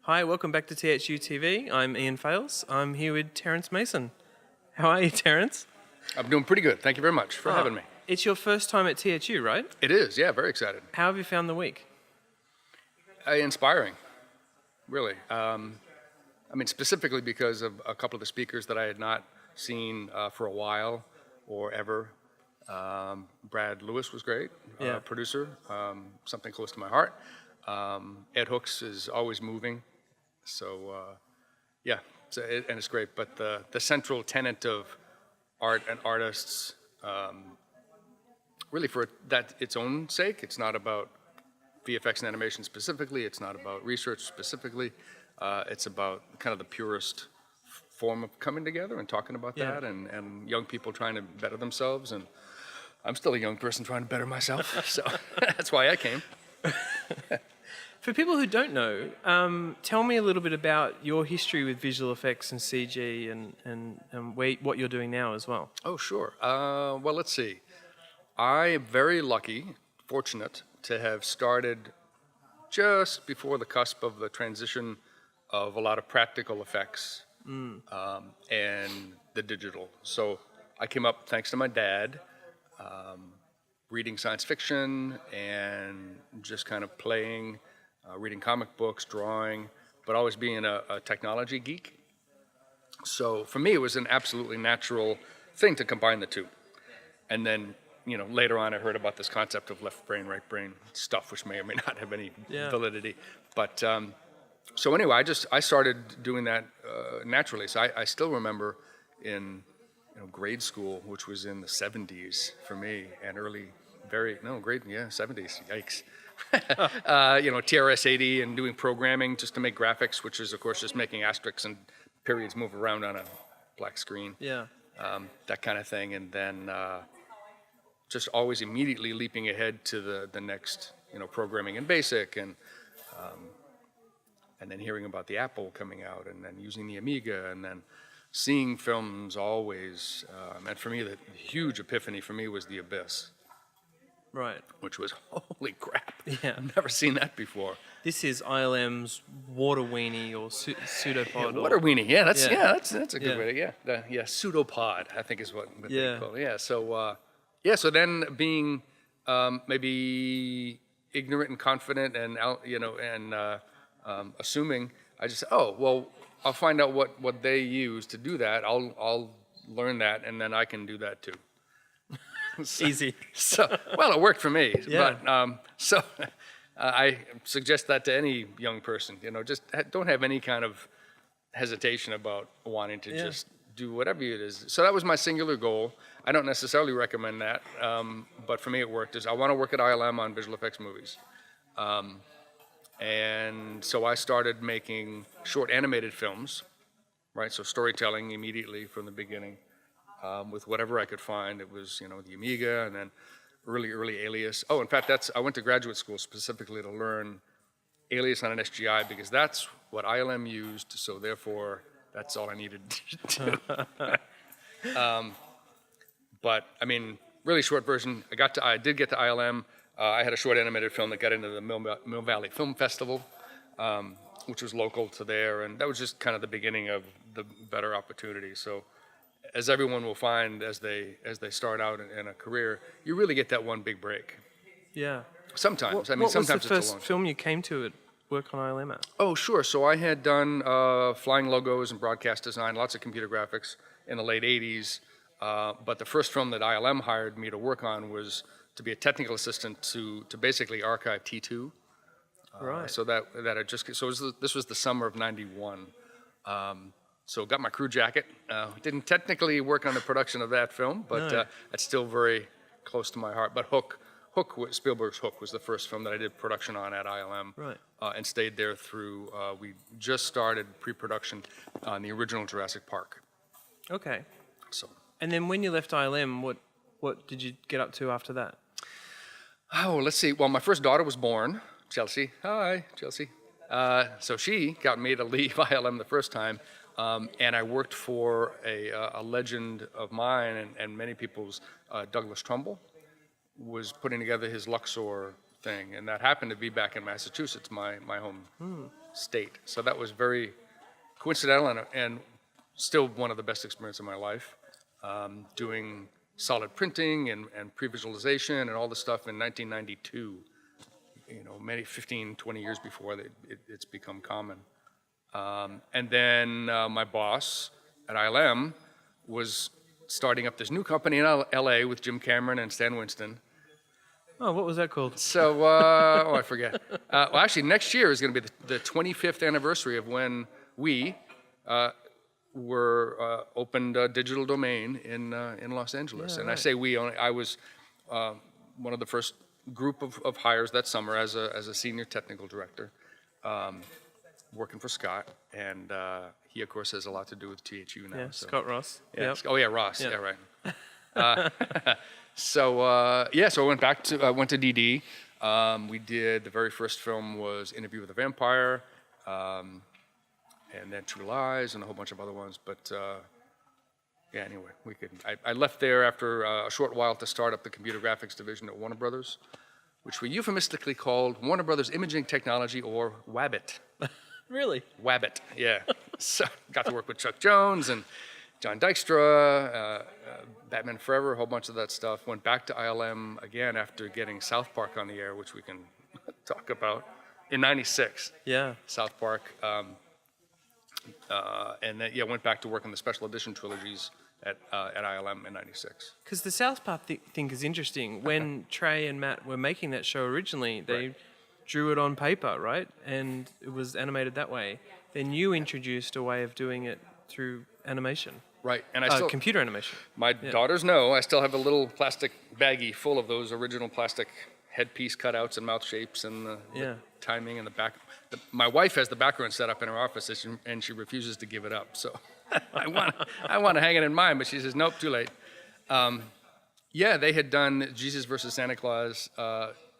Hi, welcome back to THU TV. I'm Ian Fales. I'm here with Terrence Masson. How are you, Terrence? I'm doing pretty good. Thank you very much for having me. It's your first time at THU, right? It is, yeah, very excited. How have you found the week? Inspiring, really. Specifically because of a couple of the speakers that I had not seen for a while or ever. Brad Lewis was great, producer, something close to my heart. Ed Hooks is always moving, so and it's great. But the central tenet of art and artists, really for that its own sake, it's not about VFX and animation specifically, it's not about research specifically, it's about kind of the purest form of coming together and talking about that, and young people trying to better themselves, and I'm still a young person trying to better myself, so that's why I came. For people who don't know, tell me a little bit about your history with visual effects and CG and what you're doing now as well. Oh, sure. Well, let's see. I'm very lucky, fortunate, to have started just before the cusp of the transition of a lot of practical effects and the digital. So I came up, thanks to my dad, reading science fiction and just kind of playing, reading comic books, drawing, but always being a technology geek. So for me, it was an absolutely natural thing to combine the two. And then, later on I heard about this concept of left brain, right brain stuff, which may or may not have any validity. But so anyway, I started doing that naturally. So I still remember in grade school, which was in the 70s for me, and 70s, yikes. TRS-80 and doing programming just to make graphics, which is of course just making asterisks and periods move around on a black screen. Yeah. That kind of thing, and then just always immediately leaping ahead to the next, programming in BASIC, and then hearing about the Apple coming out, and then using the Amiga, and then seeing films always. And for me, the huge epiphany for me was The Abyss. Right. Which was, holy crap. Yeah. I've never seen that before. This is ILM's water weenie or pseudopod. Water weenie, that's a good way to, pseudopod, I think is what they call it. Yeah, so then being maybe ignorant and confident and, assuming, I just, I'll find out what they use to do that. I'll learn that, and then I can do that too. Easy. It worked for me. Yeah. But I suggest that to any young person. Just don't have any kind of hesitation about wanting to just do whatever it is. So that was my singular goal. I don't necessarily recommend that, but for me it worked. I want to work at ILM on visual effects movies, and so I started making short animated films, right? So storytelling immediately from the beginning. With whatever I could find. It was, the Amiga, and then early Alias. Oh, in fact, I went to graduate school specifically to learn Alias on an SGI because that's what ILM used, so therefore that's all I needed to do. But, really short version, I did get to ILM. I had a short animated film that got into the Mill Valley Film Festival, which was local to there, and that was just kind of the beginning of the better opportunity. So, as everyone will find as they start out in a career, you really get that one big break. Yeah. Sometimes. What sometimes was the it's first a long film you came to work on ILM at? Oh, sure. So I had done flying logos and broadcast design, lots of computer graphics in the late 80s. But the first film that ILM hired me to work on was to be a technical assistant to basically archive T2. Right. So this was the summer of '91. So got my crew jacket. Didn't technically work on the production of that film, but that's still very close to my heart. But Spielberg's Hook was the first film that I did production on at ILM, right. And stayed there through. We just started pre-production on the original Jurassic Park. Okay. So. And then when you left ILM, what did you get up to after that? Oh, let's see. Well, my first daughter was born, Chelsea. Hi, Chelsea. So she got me to leave ILM the first time. And I worked for a legend of mine and many people's, Douglas Trumbull, was putting together his Luxor thing, and that happened to be back in Massachusetts, my home state. So that was very coincidental and still one of the best experiences of my life, doing solid printing and pre-visualization and all this stuff in 1992, maybe 15, 20 years before it's become common. And then my boss at ILM was starting up this new company in LA with Jim Cameron and Stan Winston. Oh, what was that called? So, I forget. Well, actually, next year is going to be the 25th anniversary of when we were opened a digital domain in Los Angeles. Yeah, and right. I say we, I was one of the first group of hires that summer as a senior technical director, working for Scott. And he, of course, has a lot to do with THU now. Yeah, so. Scott Ross. Yeah. Yep. Oh, yeah, Ross. Yep. Yeah, right. So I went back to went to DD. We did the very first film was Interview with a Vampire, and then True Lies and a whole bunch of other ones. But anyway, I left there after a short while to start up the computer graphics division at Warner Brothers, which we euphemistically called Warner Brothers Imaging Technology, or WABIT. Really? WABIT, yeah. So got to work with Chuck Jones and John Dykstra, Batman Forever, a whole bunch of that stuff. Went back to ILM again after getting South Park on the air, which we can talk about, in '96. Yeah. South Park. And then, went back to work on the special edition trilogies at ILM in '96. Because the South Park thing is interesting. When Trey and Matt were making that show originally, they drew it on paper, right? And it was animated that way. Then you introduced a way of doing it through animation. Right, and I still computer animation. My daughters know I still have a little plastic baggie full of those original plastic headpiece cutouts and mouth shapes and the timing and the back. My wife has the background set up in her office, and she refuses to give it up. So I want to hang it in mine, but she says nope, too late. They had done Jesus versus Santa Claus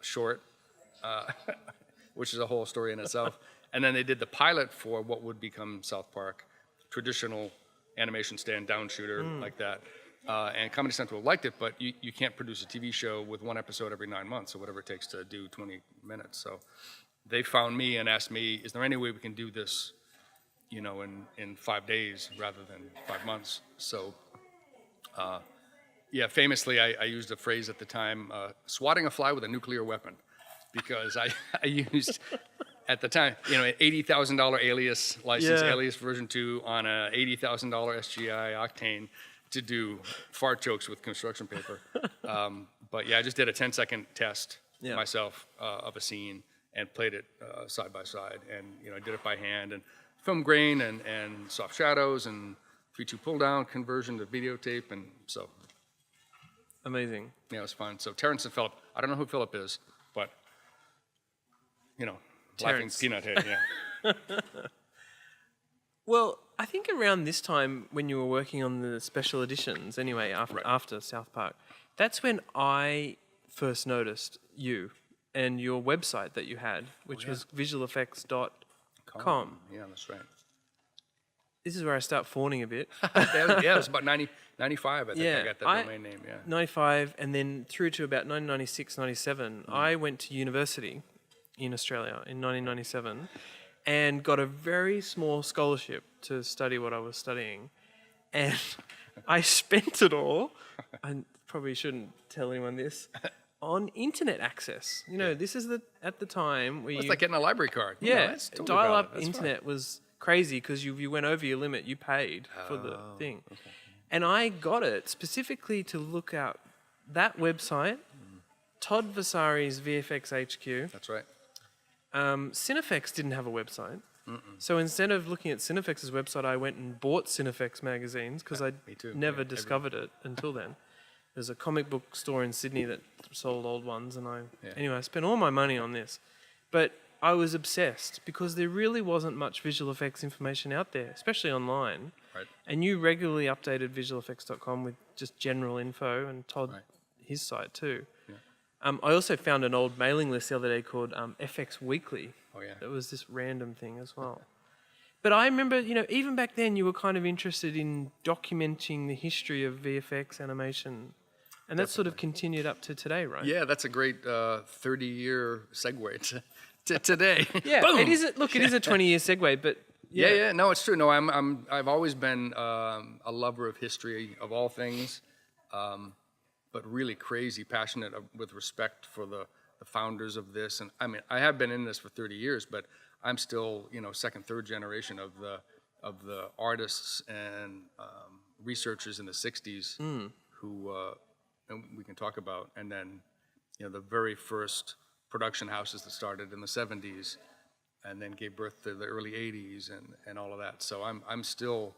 short, which is a whole story in itself, and then they did the pilot for what would become South Park, traditional animation stand down shooter like that. And Comedy Central liked it, but you can't produce a TV show with one episode every 9 months or whatever it takes to do 20 minutes. So they found me and asked me, is there any way we can do this, in 5 days rather than 5 months? So, famously, I used a phrase at the time, swatting a fly with a nuclear weapon, because I used... At the time, an $80,000 alias license, alias version 2 on a $80,000 SGI Octane to do fart jokes with construction paper. I just did a 10-second test myself of a scene and played it side by side. And, I did it by hand and film grain and soft shadows and 3:2 pull down conversion to videotape. And so. Amazing. Yeah, it was fun. So Terrence and Philip, I don't know who Philip is, but, Terrence. Laughing peanut head, yeah. Well, I think around this time when you were working on the special editions, anyway, after South Park, that's when I first noticed you and your website that you had, which was visualeffects.com. Yeah, that's right. This is where I start fawning a bit. It was about 95, I think I got that domain name, 95, and then through to about 1996, 97, I went to university in Australia in 1997 and got a very small scholarship to study what I was studying. And I spent it all, I probably shouldn't tell anyone this, on internet access. This is at the time where it's like getting a library card. Totally dial-up valid. internet was crazy because you went over your limit, you paid for the thing. Okay. And I got it specifically to look out that website, Todd Vasari's VFX HQ. That's right. Cinefex didn't have a website. So instead of looking at Cinefex's website, I went and bought Cinefex magazines because I'd never discovered it until then. There's a comic book store in Sydney that sold old ones, and I spent all my money on this. But I was obsessed because there really wasn't much visual effects information out there, especially online. Right. And you regularly updated visualeffects.com with just general info, and Todd, his site too. I also found an old mailing list the other day called FX Weekly. Oh, yeah. That was this random thing as well. But I remember, even back then you were kind of interested in documenting the history of VFX animation. And that's sort of continued up to today, right? Yeah, that's a great 30-year segue to today. Yeah, Boom! it is. Look, it is a 20-year segue, but Yeah. No, it's true. No, I've always been a lover of history of all things, but really crazy passionate with respect for the founders of this. And I mean, I have been in this for 30 years, but I'm still, second, third generation of the artists and researchers in the 60s who and we can talk about, and then the very first production houses that started in the 70s and then gave birth to the early 80s and all of that. So I'm still,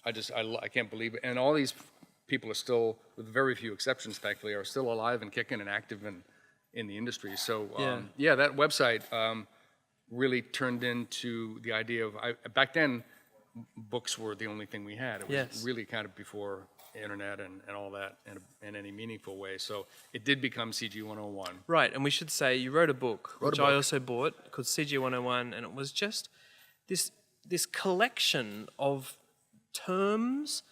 I can't believe it. And all these people are still, with very few exceptions, thankfully, are still alive and kicking and active in the industry. So that website really turned into the idea of, back then, books were the only thing we had. It was really kind of before internet and all that in any meaningful way. So it did become CG 101. Right, and we should say you wrote a book, which I also bought, called CG 101, and it was just this collection of terms,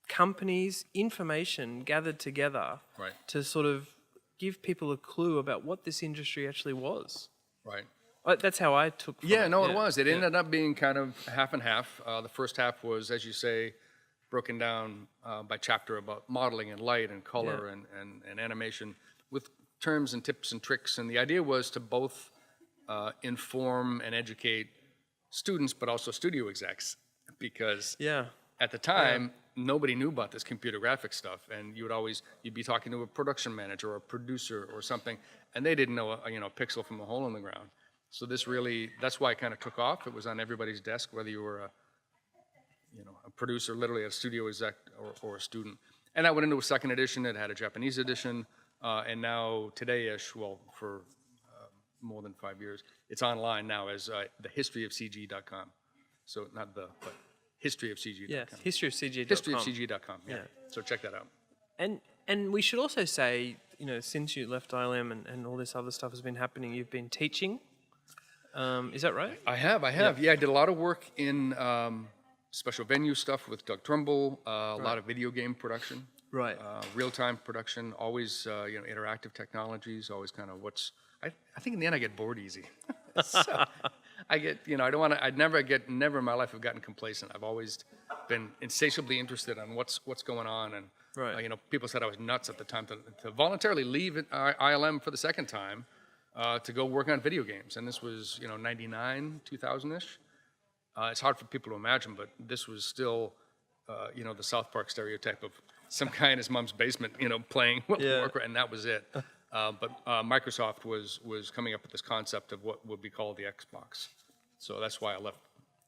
companies, information gathered together to sort of give people a clue about what this industry actually was. Right. That's how I took from it. It was. It ended up being kind of half and half. The first half was, as you say, broken down by chapter about modeling and light and color and animation with terms and tips and tricks. And the idea was to both inform and educate students, but also studio execs, because at the time, nobody knew about this computer graphics stuff. And you'd be talking to a production manager or a producer or something, and they didn't know a pixel from a hole in the ground. So that's why it kind of took off. It was on everybody's desk, whether you were a producer, literally a studio exec or a student. And that went into a second edition. It had a Japanese edition. And now today-ish, for more than 5 years, it's online now as the historyofcg.com. So not but historyofcg.com. Yeah, historyofcg.com. Historyofcg.com, yeah. So check that out. And we should also say, since you left ILM and all this other stuff has been happening, you've been teaching. Is that right? I have. Yeah, I did a lot of work in special venue stuff with Doug Trumbull, a lot of video game production. Right. Real-time production, always, interactive technologies, always kind of I think in the end I get bored easy. So I get, I don't want to, never in my life have gotten complacent. I've always been insatiably interested in what's going on. And, people said I was nuts at the time to voluntarily leave ILM for the second time to go work on video games. And this was, 99, 2000-ish. It's hard for people to imagine, but this was still, the South Park stereotype of some guy in his mom's basement, playing World of Warcraft, and that was it. But Microsoft was coming up with this concept of what would be called the Xbox. So that's why I left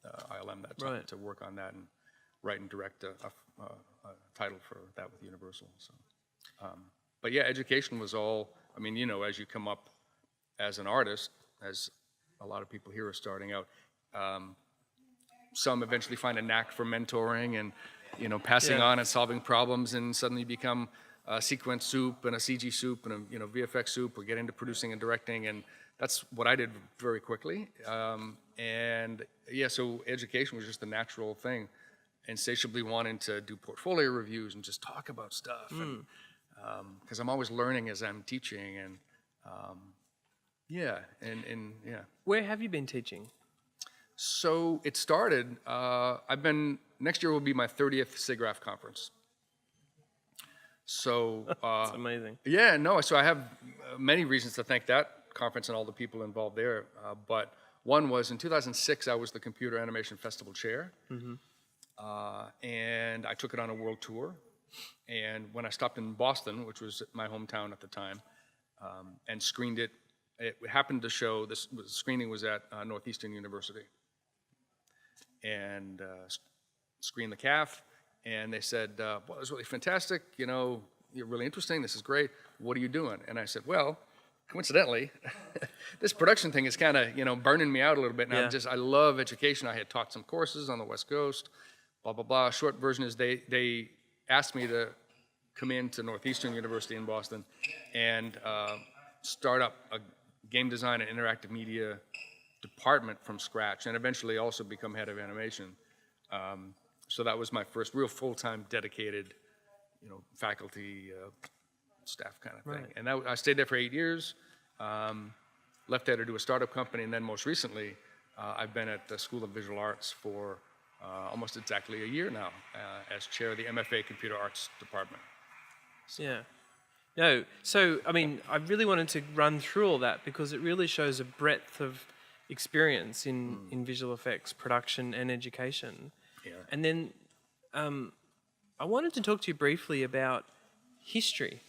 ILM that time to work on that and write and direct a title for that with Universal. So, but yeah, education was all, as you come up as an artist, as a lot of people here are starting out, some eventually find a knack for mentoring and, passing on and solving problems, and suddenly become a sequence soup and a CG soup and a VFX soup, or get into producing and directing, and that's what I did very quickly. So education was just a natural thing, insatiably wanting to do portfolio reviews and just talk about stuff, and because I'm always learning as I'm teaching, and Where have you been teaching? So it started, next year will be my 30th SIGGRAPH conference. So. That's amazing. Yeah, no, so I have many reasons to thank that conference and all the people involved there. But one was in 2006, I was the Computer Animation Festival chair. And I took it on a world tour. And when I stopped in Boston, which was my hometown at the time, and screened it, it happened to show, the screening was at Northeastern University. And screened the CAF, and they said, well, it was really fantastic, you're really interesting, this is great, what are you doing? And I said, well, coincidentally, this production thing is kind of, burning me out a little bit, and I love education. I had taught some courses on the West Coast, blah, blah, blah. Short version is they asked me to come into Northeastern University in Boston and start up a game design and interactive media department from scratch, and eventually also become head of animation. So that was my first real full-time dedicated, faculty, staff kind of thing. And I stayed there for 8 years. left there to do a startup company, and then most recently, I've been at the School of Visual Arts for almost exactly a year now as chair of the MFA Computer Arts Department. Yeah. No, so, I mean, I really wanted to run through all that because it really shows a breadth of experience in visual effects, production and education. Yeah. And then I wanted to talk to you briefly about history.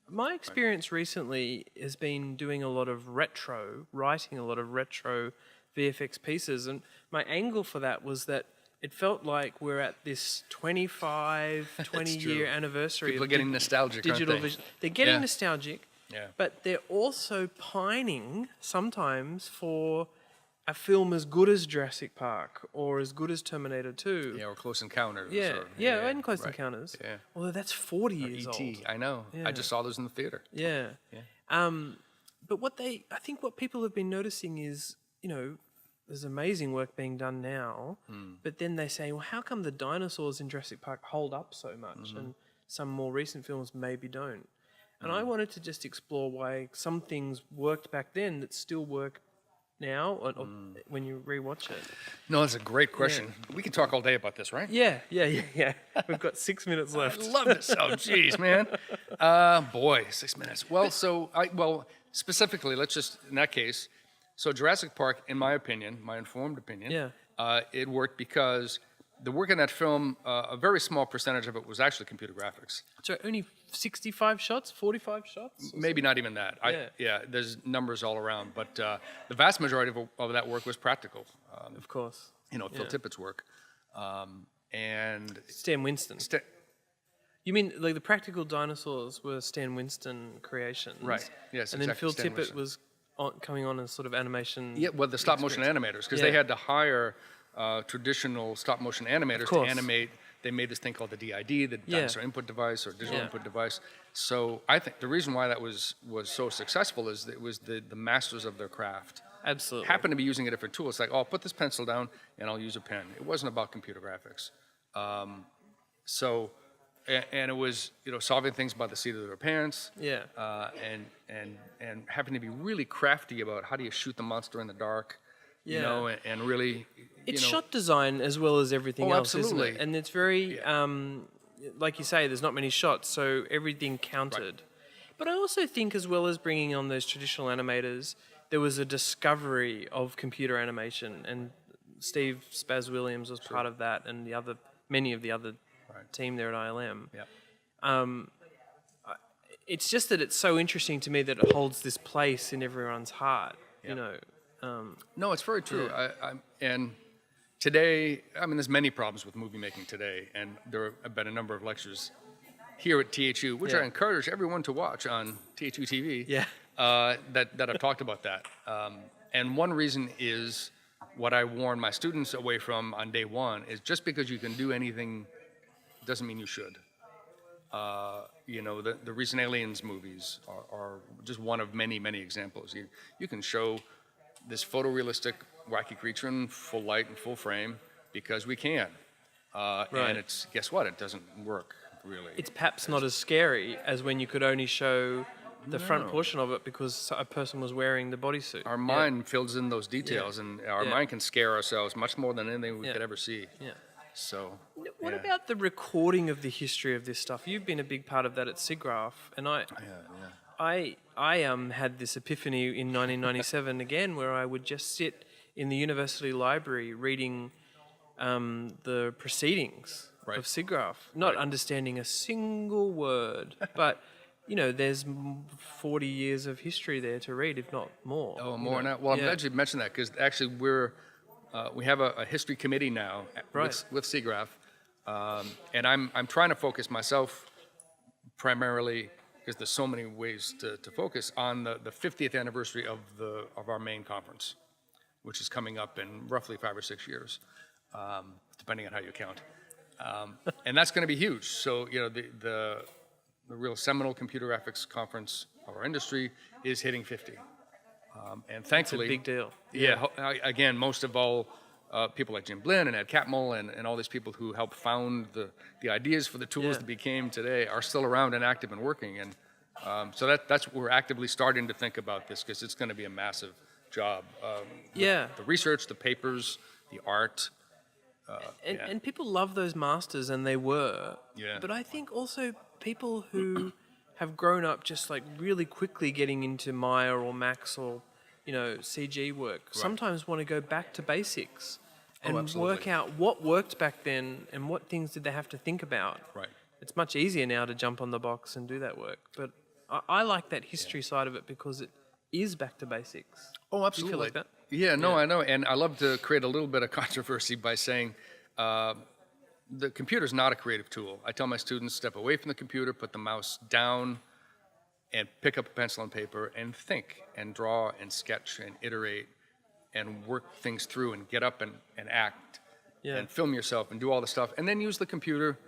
My experience recently has been doing a lot of writing a lot of retro VFX pieces, and my angle for that was that it felt like we're at this 20-year anniversary. People are getting nostalgic, digital aren't they? vision. They're getting nostalgic, Yeah. but they're also pining sometimes for a film as good as Jurassic Park or as good as Terminator 2. Yeah, or Close Encounters. Yeah, and Close Encounters. Yeah. Although that's 40 years old. E.T., I know. Yeah. I just saw those in the theater. Yeah. But I think what people have been noticing is, there's amazing work being done now, but then they say, well, how come the dinosaurs in Jurassic Park hold up so much and some more recent films maybe don't? And I wanted to just explore why some things worked back then that still work now or when you rewatch it. No, that's a great question. We can talk all day about this, right? Yeah. We've got 6 minutes left. I love this. Oh, jeez, man. Boy, 6 minutes. Well, specifically, let's just, in that case, so Jurassic Park, in my opinion, my informed opinion, it worked because the work in that film, a very small percentage of it was actually computer graphics. So only 65 shots, 45 shots? Maybe not even that. There's numbers all around, but the vast majority of that work was practical. Of course. Phil Tippett's work. And Stan Winston. You mean like the practical dinosaurs were Stan Winston creations? Right, yes, and then exactly, Phil Stan Tippett Winston. was coming on as sort of animation. Yeah, well, the stop-motion animators, because they had to hire traditional stop-motion animators to animate. They made this thing called the DID, the dinosaur input device or digital input device. So I think the reason why that was so successful is that it was the masters of their craft. Absolutely. Happened to be using a different tool. It's like, oh, I'll put this pencil down and I'll use a pen. It wasn't about computer graphics. And it was, solving things by the seat of their pants. Yeah. And having to be really crafty about how do you shoot the monster in the dark. And really, it's shot design as well as everything else, absolutely. isn't it? And it's very, like you say, there's not many shots, so everything counted. Right. But I also think as well as bringing on those traditional animators, there was a discovery of computer animation, and Steve Spaz Williams was part of that, and many of the other team there at ILM. Yeah. It's just that it's so interesting to me that it holds this place in everyone's heart, No, it's very true. And today, there's many problems with movie making today, and there have been a number of lectures here at THU, which I encourage everyone to watch on THU TV, that have talked about that. And one reason is what I warn my students away from on day one is just because you can do anything doesn't mean you should. The recent Aliens movies are just one of many, many examples. You can show this photorealistic wacky creature in full light and full frame because we can. And it's, guess what? It doesn't work, really. It's perhaps not as scary as when you could only show the front portion of it because a person was wearing the bodysuit. Our mind fills in those details, and our mind can scare ourselves much more than anything we could ever see. Yeah. So, what about the recording of the history of this stuff? You've been a big part of that at SIGGRAPH, and I had this epiphany in 1997 again, where I would just sit in the university library reading the proceedings of SIGGRAPH, not understanding a single word, but there's 40 years of history there to read, if not more. Oh, more now. Well, I'm glad you mentioned that because actually we have a history committee now with SIGGRAPH, and I'm trying to focus myself primarily because there's so many ways to focus on the 50th anniversary of our main conference, which is coming up in roughly 5 or 6 years, depending on how you count, and that's going to be huge. So the real seminal computer graphics conference of our industry is hitting 50. And thankfully, it's a big deal. Yeah. Again, most of all, people like Jim Blinn and Ed Catmull and all these people who helped found the ideas for the tools that became today are still around and active and working. And So that's what we're actively starting to think about this, because it's going to be a massive job. Yeah. The research, the papers, the art. And people love those masters, and they were. Yeah. But I think also people who have grown up just like really quickly getting into Maya or Max or, CG work, sometimes want to go back to basics and work out what worked back then and what things did they have to think about. Right. It's much easier now to jump on the box and do that work. But I like that history side of it because it is back to basics. Oh, absolutely. Do you feel like that? Yeah, no, I know. And I love to create a little bit of controversy by saying the computer's not a creative tool. I tell my students, step away from the computer, put the mouse down, and pick up a pencil and paper and think and draw and sketch and iterate and work things through and get up and act and film yourself and do all the stuff. And then use the computer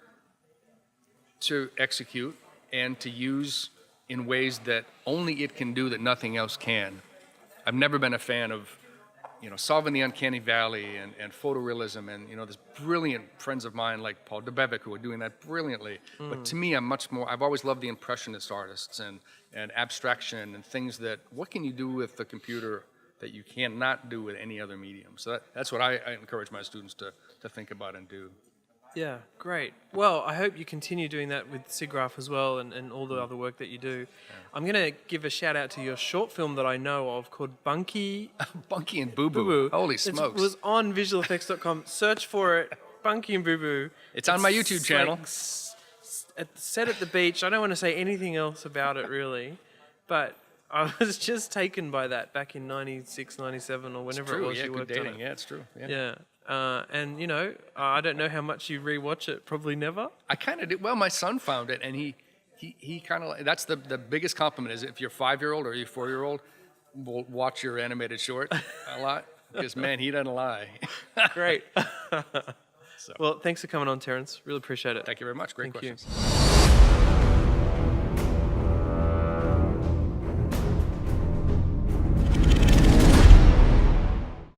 to execute and to use in ways that only it can do that nothing else can. I've never been a fan of, solving the uncanny valley and photorealism and, there's brilliant friends of mine like Paul Debevec who are doing that brilliantly. But to me, I've always loved the impressionist artists and abstraction and things that, what can you do with the computer that you cannot do with any other medium? So that's what I encourage my students to think about and do. Yeah, great. Well, I hope you continue doing that with SIGGRAPH as well and all the other work that you do. Yeah. I'm going to give a shout out to your short film that I know of called Bunky. Bunky and Boo Boo. Holy smokes. It was on visualeffects.com. Search for it, Bunky and Boo Boo. It's on my YouTube channel. Set at the beach. I don't want to say anything else about it really, but I was just taken by that back in 96, 97 or whenever it was you worked on it. Yeah, it's true. Yeah. And I don't know how much you rewatch it. Probably never. I kind of did. Well, my son found it, and he kind of. That's the biggest compliment is if your 5-year-old or your 4-year-old will watch your animated short a lot, because man, he doesn't lie. Great. Well, thanks for coming on, Terrence. Really appreciate it. Thank you very much. Great questions. You.